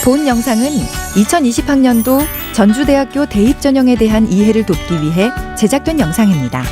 본 영상은 2020학년도 전주대학교 대입전형에 대한 이해를 돕기 위해 제작된 영상입니다.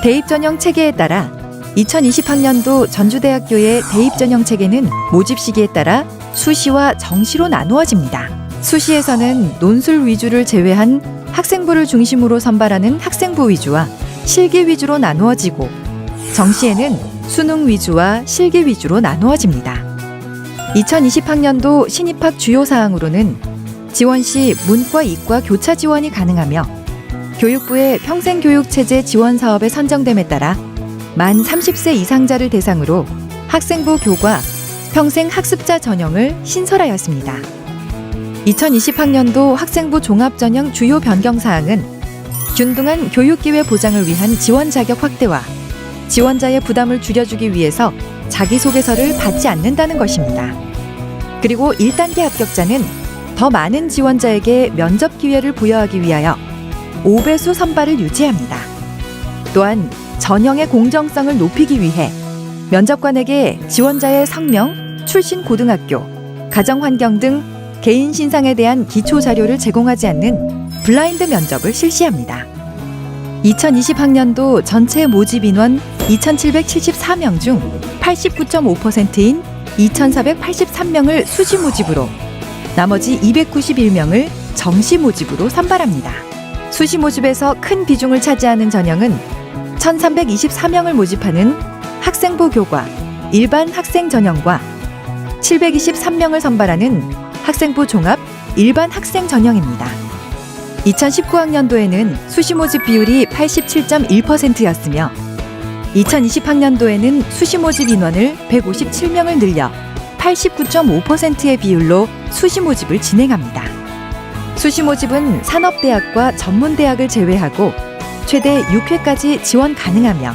대입전형 체계에 따라 2020학년도 전주대학교의 대입전형 체계는 모집 시기에 따라 수시와 정시로 나누어집니다. 수시에서는 논술 위주를 제외한 학생부를 중심으로 선발하는 학생부 위주와 실기 위주로 나누어지고, 정시에는 수능 위주와 실기 위주로 나누어집니다. 2020학년도 신입학 주요 사항으로는 지원 시 문과, 이과 교차 지원이 가능하며, 교육부의 평생교육체제 지원 사업에 선정됨에 따라 만 30세 이상자를 대상으로 학생부 교과, 평생학습자 전형을 신설하였습니다. 2020학년도 학생부 종합전형 주요 변경사항은 균등한 교육기회 보장을 위한 지원 자격 확대와 지원자의 부담을 줄여주기 위해서 자기소개서를 받지 않는다는 것입니다. 그리고 1단계 합격자는 더 많은 지원자에게 면접 기회를 부여하기 위하여 5배수 선발을 유지합니다. 또한 전형의 공정성을 높이기 위해 면접관에게 지원자의 성명, 출신 고등학교, 가정환경 등 개인 신상에 대한 기초 자료를 제공하지 않는 블라인드 면접을 실시합니다. 2020학년도 전체 모집 인원 2,774명 중 89.5%인 2,483명을 수시 모집으로, 나머지 291명을 정시 모집으로 선발합니다. 수시 모집에서 큰 비중을 차지하는 전형은 1,324명을 모집하는 학생부 교과 일반 학생 전형과 723명을 선발하는 학생부 종합 일반 학생 전형입니다. 2019학년도에는 수시 모집 비율이 87.1%였으며 2020학년도에는 수시 모집 인원을 157명을 늘려 89.5%의 비율로 수시 모집을 진행합니다. 수시 모집은 산업대학과 전문대학을 제외하고 최대 6회까지 지원 가능하며,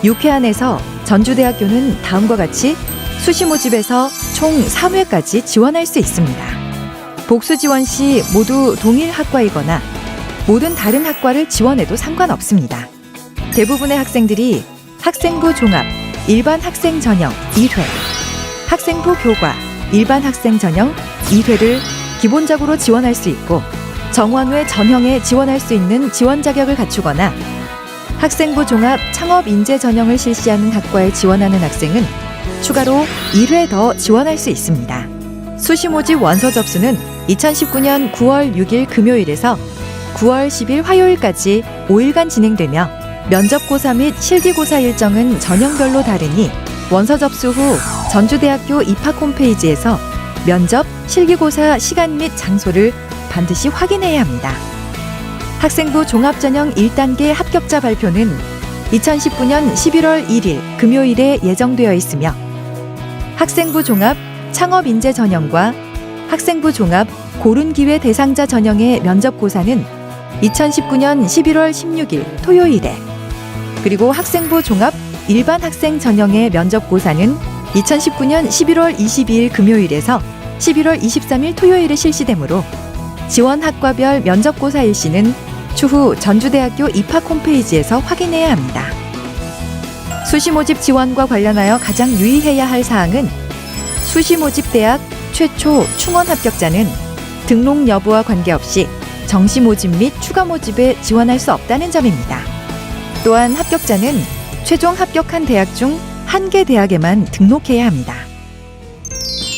6회 안에서 전주대학교는 다음과 같이 수시 모집에서 총 3회까지 지원할 수 있습니다. 복수 지원 시 모두 동일 학과이거나 모든 다른 학과를 지원해도 상관없습니다. 대부분의 학생들이 학생부 종합 일반 학생 전형 1회, 학생부 교과 일반 학생 전형 2회를 기본적으로 지원할 수 있고, 정원외 전형에 지원할 수 있는 지원 자격을 갖추거나 학생부 종합 창업 인재 전형을 실시하는 학과에 지원하는 학생은 추가로 1회 더 지원할 수 있습니다. 수시 모집 원서 접수는 2019년 9월 6일 금요일에서 9월 10일 화요일까지 5일간 진행되며, 면접고사 및 실기고사 일정은 전형별로 다르니 원서 접수 후 전주대학교 입학 홈페이지에서 면접, 실기고사 시간 및 장소를 반드시 확인해야 합니다. 학생부 종합전형 1단계 합격자 발표는 2019년 11월 1일 금요일에 예정되어 있으며, 학생부 종합 창업인재 전형과 학생부 종합 고른기회 대상자 전형의 면접고사는 2019년 11월 16일 토요일에, 그리고 학생부 종합 일반 학생 전형의 면접고사는 2019년 11월 22일 금요일에서 11월 23일 토요일에 실시되므로 지원 학과별 면접고사 일시는 추후 전주대학교 입학 홈페이지에서 확인해야 합니다. 수시 모집 지원과 관련하여 가장 유의해야 할 사항은, 수시 모집 대학 최초 충원 합격자는 등록 여부와 관계없이 정시 모집 및 추가 모집에 지원할 수 없다는 점입니다. 또한 합격자는 최종 합격한 대학 중 1개 대학에만 등록해야 합니다.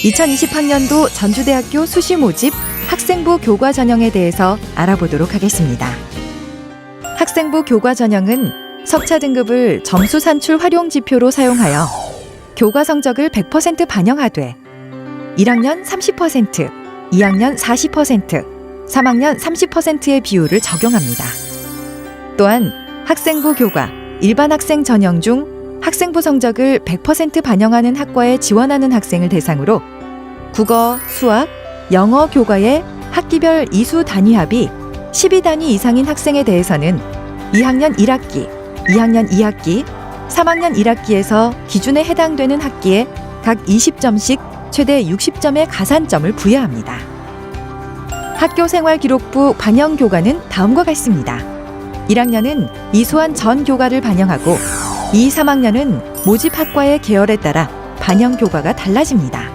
2020학년도 전주대학교 수시 모집 학생부 교과 전형에 대해서 알아보도록 하겠습니다. 학생부 교과 전형은 석차 등급을 점수 산출 활용 지표로 사용하여 교과 성적을 100% 반영하되 1학년 30%, 2학년 40%, 3학년 30%의 비율을 적용합니다. 또한 학생부 교과 일반 학생 전형 중 학생부 성적을 100% 반영하는 학과에 지원하는 학생을 대상으로 국어, 수학, 영어 교과의 학기별 이수 단위합이 12단위 이상인 학생에 대해서는 2학년 1학기, 2학년 2학기, 3학년 1학기에서 기준에 해당되는 학기에 각 20점씩 최대 60점의 가산점을 부여합니다. 학교생활기록부 반영 교과는 다음과 같습니다. 1학년은 이수한 전 교과를 반영하고 2, 3학년은 모집 학과의 계열에 따라 반영 교과가 달라집니다.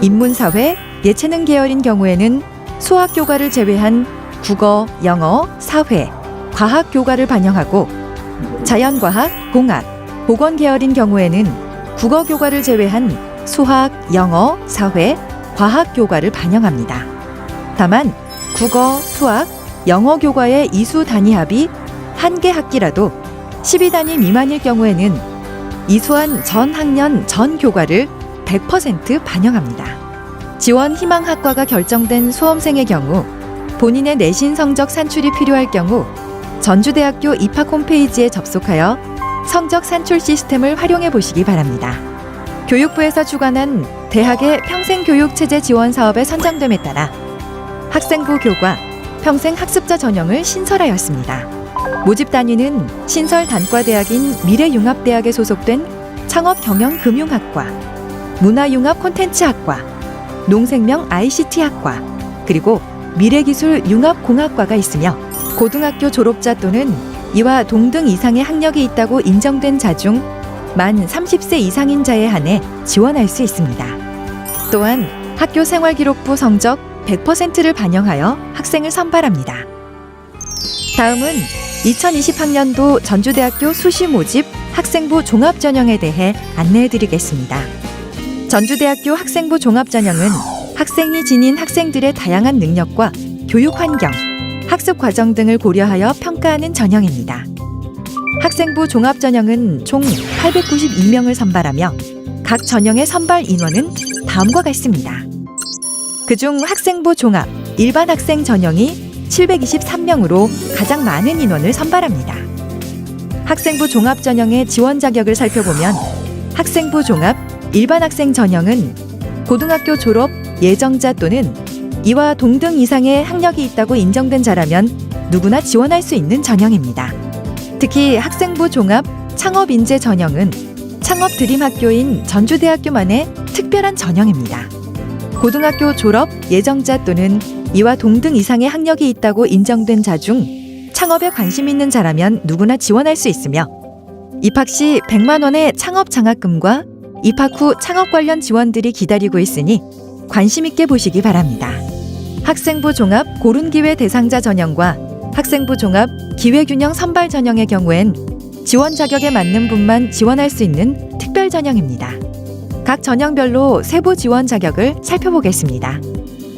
인문사회, 예체능 계열인 경우에는 수학 교과를 제외한 국어, 영어, 사회, 과학 교과를 반영하고 자연과학, 공학, 보건 계열인 경우에는 국어 교과를 제외한 수학, 영어, 사회, 과학 교과를 반영합니다. 다만 국어, 수학, 영어 교과의 이수 단위 합이 1개 학기라도 12단위 미만일 경우에는 이수한 전 학년 전 교과를 100% 반영합니다. 지원 희망 학과가 결정된 수험생의 경우 본인의 내신 성적 산출이 필요할 경우 전주대학교 입학 홈페이지에 접속하여 성적 산출 시스템을 활용해 보시기 바랍니다. 교육부에서 주관한 대학의 평생교육체제 지원 사업에 선정됨에 따라 학생부 교과, 평생학습자 전형을 신설하였습니다. 모집 단위는 신설 단과대학인 미래융합대학에 소속된 창업경영금융학과, 문화융합콘텐츠학과, 농생명 ICT학과, 그리고 미래기술융합공학과가 있으며 고등학교 졸업자 또는 이와 동등 이상의 학력이 있다고 인정된 자 중 만 30세 이상인 자에 한해 지원할 수 있습니다. 또한 학교 생활기록부 성적 100%를 반영하여 학생을 선발합니다. 다음은 2020학년도 전주대학교 수시 모집 학생부 종합전형에 대해 안내해 드리겠습니다. 전주대학교 학생부 종합전형은 학생이 지닌 학생들의 다양한 능력과 교육 환경, 학습 과정 등을 고려하여 평가하는 전형입니다. 학생부 종합전형은 총 892명을 선발하며 각 전형의 선발 인원은 다음과 같습니다. 그중 학생부 종합 일반 학생 전형이 723명으로 가장 많은 인원을 선발합니다. 학생부 종합 전형의 지원 자격을 살펴보면 학생부 종합 일반 학생 전형은 고등학교 졸업 예정자 또는 이와 동등 이상의 학력이 있다고 인정된 자라면 누구나 지원할 수 있는 전형입니다. 특히 학생부 종합 창업인재 전형은 창업 드림학교인 전주대학교만의 특별한 전형입니다. 고등학교 졸업 예정자 또는 이와 동등 이상의 학력이 있다고 인정된 자 중 창업에 관심 있는 자라면 누구나 지원할 수 있으며 입학 시 100만 원의 창업 장학금과 입학 후 창업 관련 지원들이 기다리고 있으니 관심 있게 보시기 바랍니다. 학생부 종합 고른기회 대상자 전형과 학생부 종합 기회균형 선발 전형의 경우엔 지원 자격에 맞는 분만 지원할 수 있는 특별 전형입니다. 각 전형별로 세부 지원 자격을 살펴보겠습니다.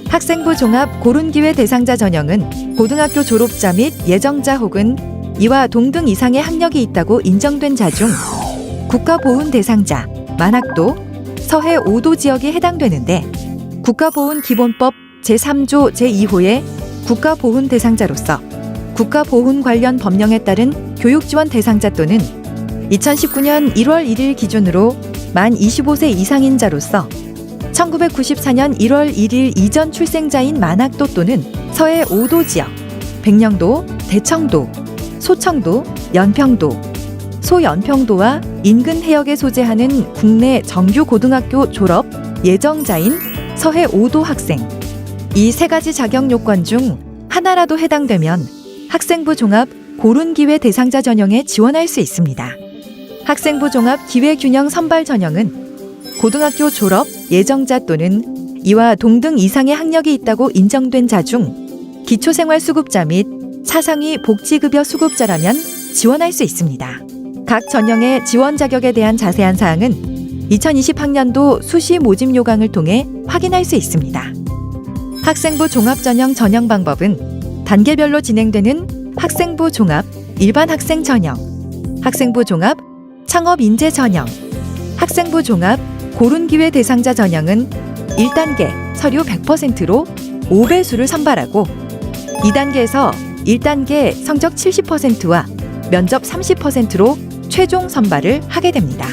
학생부 종합 고른기회 대상자 전형은 고등학교 졸업자 및 예정자 혹은 이와 동등 이상의 학력이 있다고 인정된 자 중 국가보훈 대상자, 만학도, 서해 5도 지역에 해당되는데 국가보훈기본법 제3조 제2호의 국가보훈 대상자로서 국가보훈 관련 법령에 따른 교육지원 대상자 또는 2019년 1월 1일 기준으로 만 25세 이상인 자로서 1994년 1월 1일 이전 출생자인 만학도 또는 서해 5도 지역, 백령도, 대청도, 소청도, 연평도, 소연평도와 인근 해역에 소재하는 국내 정규 고등학교 졸업 예정자인 서해 5도 학생, 이 세 가지 자격 요건 중 하나라도 해당되면 학생부 종합 고른기회 대상자 전형에 지원할 수 있습니다. 학생부 종합 기회균형 선발 전형은 고등학교 졸업 예정자 또는 이와 동등 이상의 학력이 있다고 인정된 자 중 기초생활수급자 및 사상위 복지급여 수급자라면 지원할 수 있습니다. 각 전형의 지원 자격에 대한 자세한 사항은 2020학년도 수시 모집 요강을 통해 확인할 수 있습니다. 학생부 종합전형 전형 방법은 단계별로 진행되는 학생부 종합 일반 학생 전형, 학생부 종합 창업인재 전형, 학생부 종합 고른기회 대상자 전형은 1단계 서류 100%로 5배수를 선발하고 2단계에서 1단계 성적 70%와 면접 30%로 최종 선발을 하게 됩니다.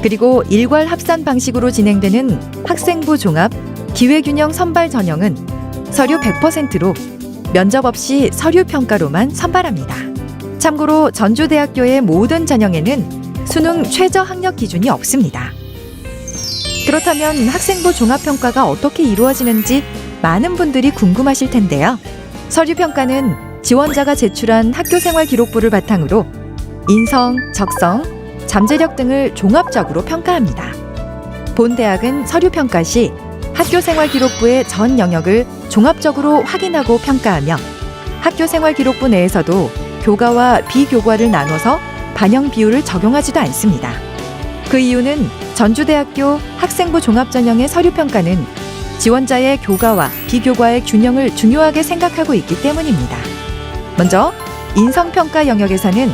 그리고 일괄 합산 방식으로 진행되는 학생부 종합 기회균형 선발 전형은 서류 100%로 면접 없이 서류 평가로만 선발합니다. 참고로 전주대학교의 모든 전형에는 수능 최저 학력 기준이 없습니다. 그렇다면 학생부 종합평가가 어떻게 이루어지는지 많은 분들이 궁금하실 텐데요. 서류평가는 지원자가 제출한 학교생활 기록부를 바탕으로 인성, 적성, 잠재력 등을 종합적으로 평가합니다. 본 대학은 서류평가 시 학교생활기록부의 전 영역을 종합적으로 확인하고 평가하며 학교생활기록부 내에서도 교과와 비교과를 나눠서 반영 비율을 적용하지도 않습니다. 그 이유는 전주대학교 학생부 종합전형의 서류평가는 지원자의 교과와 비교과의 균형을 중요하게 생각하고 있기 때문입니다. 먼저 인성평가 영역에서는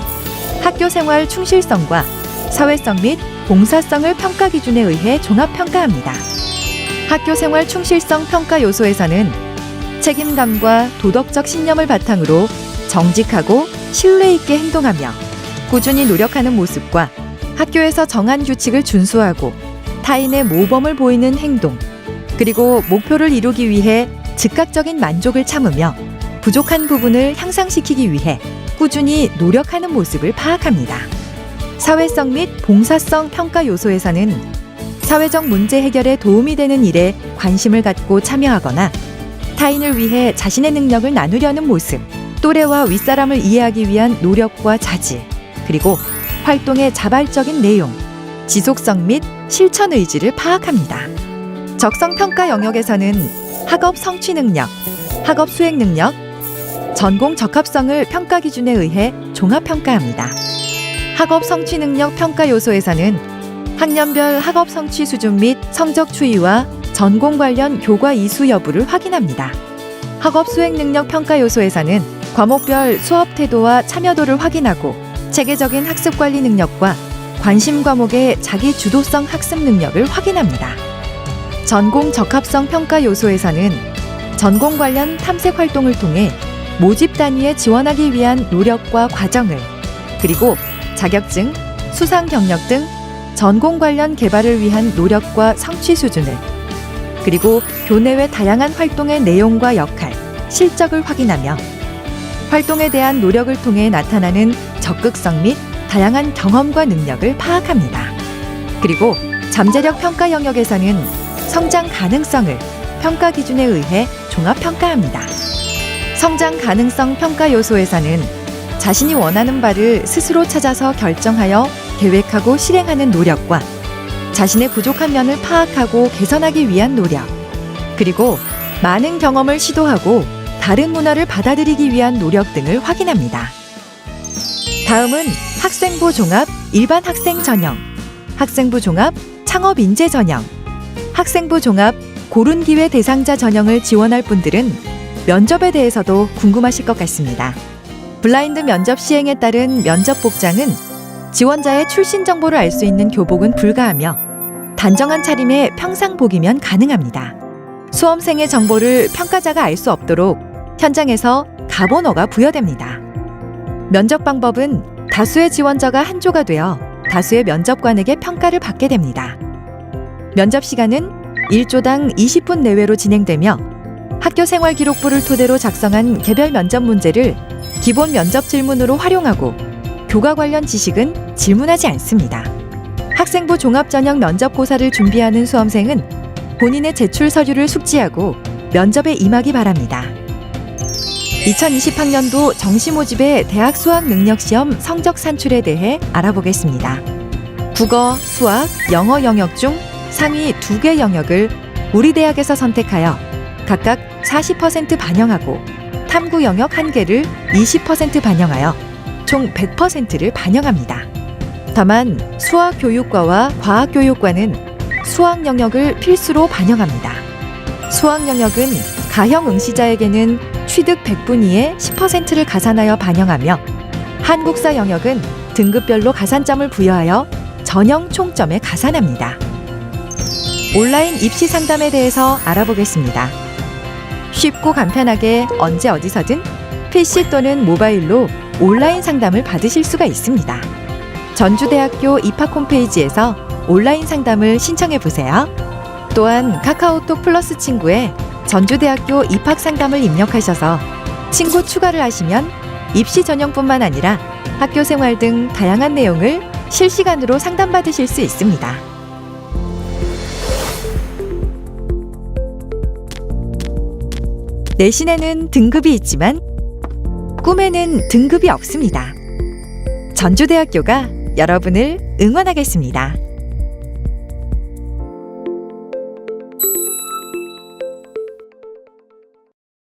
학교생활 충실성과 사회성 및 봉사성을 평가 기준에 의해 종합평가합니다. 학교생활 충실성 평가 요소에서는 책임감과 도덕적 신념을 바탕으로 정직하고 신뢰 있게 행동하며 꾸준히 노력하는 모습과 학교에서 정한 규칙을 준수하고 타인의 모범을 보이는 행동, 그리고 목표를 이루기 위해 즉각적인 만족을 참으며 부족한 부분을 향상시키기 위해 꾸준히 노력하는 모습을 파악합니다. 사회성 및 봉사성 평가 요소에서는 사회적 문제 해결에 도움이 되는 일에 관심을 갖고 참여하거나 타인을 위해 자신의 능력을 나누려는 모습, 또래와 윗사람을 이해하기 위한 노력과 자질, 그리고 활동의 자발적인 내용, 지속성 및 실천 의지를 파악합니다. 적성평가 영역에서는 학업 성취 능력, 학업 수행 능력, 전공 적합성을 평가 기준에 의해 종합평가합니다. 학업 성취 능력 평가 요소에서는 학년별 학업 성취 수준 및 성적 추이와 전공 관련 교과 이수 여부를 확인합니다. 학업 수행 능력 평가 요소에서는 과목별 수업 태도와 참여도를 확인하고 체계적인 학습 관리 능력과 관심 과목의 자기 주도성 학습 능력을 확인합니다. 전공 적합성 평가 요소에서는 전공 관련 탐색 활동을 통해 모집 단위에 지원하기 위한 노력과 과정을, 그리고 자격증, 수상 경력 등 전공 관련 개발을 위한 노력과 성취 수준을, 그리고 교내외 다양한 활동의 내용과 역할, 실적을 확인하며 활동에 대한 노력을 통해 나타나는 적극성 및 다양한 경험과 능력을 파악합니다. 그리고 잠재력 평가 영역에서는 성장 가능성을 평가 기준에 의해 종합평가합니다. 성장 가능성 평가 요소에서는 자신이 원하는 바를 스스로 찾아서 결정하여 계획하고 실행하는 노력과 자신의 부족한 면을 파악하고 개선하기 위한 노력, 그리고 많은 경험을 시도하고 다른 문화를 받아들이기 위한 노력 등을 확인합니다. 다음은 학생부 종합 일반 학생 전형, 학생부 종합 창업 인재 전형, 학생부 종합 고른 기회 대상자 전형을 지원할 분들은 면접에 대해서도 궁금하실 것 같습니다. 블라인드 면접 시행에 따른 면접 복장은 지원자의 출신 정보를 알 수 있는 교복은 불가하며 단정한 차림의 평상복이면 가능합니다. 수험생의 정보를 평가자가 알 수 없도록 현장에서 가번호가 부여됩니다. 면접 방법은 다수의 지원자가 한조가 되어 다수의 면접관에게 평가를 받게 됩니다. 면접 시간은 1조당 20분 내외로 진행되며 학교생활기록부를 토대로 작성한 개별 면접 문제를 기본 면접 질문으로 활용하고 교과 관련 지식은 질문하지 않습니다. 학생부 종합전형 면접고사를 준비하는 수험생은 본인의 제출 서류를 숙지하고 면접에 임하기 바랍니다. 2020학년도 정시 모집의 대학 수학 능력 시험 성적 산출에 대해 알아보겠습니다. 국어, 수학, 영어 영역 중 상위 2개 영역을 우리 대학에서 선택하여 각각 40% 반영하고 탐구 영역 1개를 20% 반영하여 총 100%를 반영합니다. 다만 수학교육과와 과학교육과는 수학 영역을 필수로 반영합니다. 수학 영역은 가형 응시자에게는 취득 100분위에 10%를 가산하여 반영하며 한국사 영역은 등급별로 가산점을 부여하여 전형 총점에 가산합니다. 온라인 입시 상담에 대해서 알아보겠습니다. 쉽고 간편하게 언제 어디서든 PC 또는 모바일로 온라인 상담을 받으실 수가 있습니다. 전주대학교 입학 홈페이지에서 온라인 상담을 신청해 보세요. 또한 카카오톡 플러스 친구에 전주대학교 입학 상담을 입력하셔서 친구 추가를 하시면 입시 전형뿐만 아니라 학교 생활 등 다양한 내용을 실시간으로 상담받으실 수 있습니다. 내신에는 등급이 있지만 꿈에는 등급이 없습니다. 전주대학교가 여러분을 응원하겠습니다.